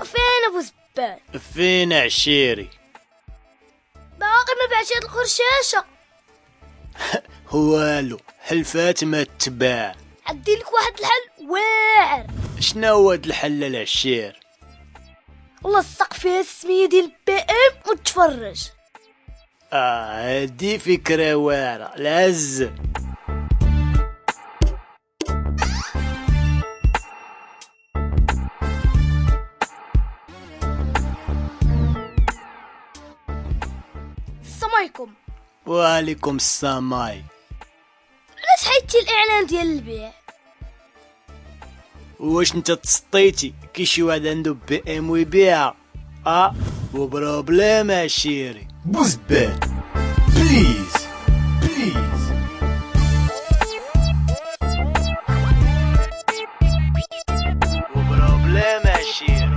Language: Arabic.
فين ابو زبال؟ فين عشيري؟ باقي ما بعتي هاد القرشاشه. والو حلفات ما تباع. عدي لك واحد الحل واعر. شنو هاد الحل العشير؟ لصق فيها السميه ديال بي ام وتفرج. هادي فكرة واعرة العز. السلام عليكم. وعليكم السماي. علاش حيدتي الاعلان ديال البيع؟ واش انت تسطيتي كي شي واحد عنده بي ام ويبيعها؟ وبروبليم عشيري. بوزبال بليز بليز. وبروبليم عشيري.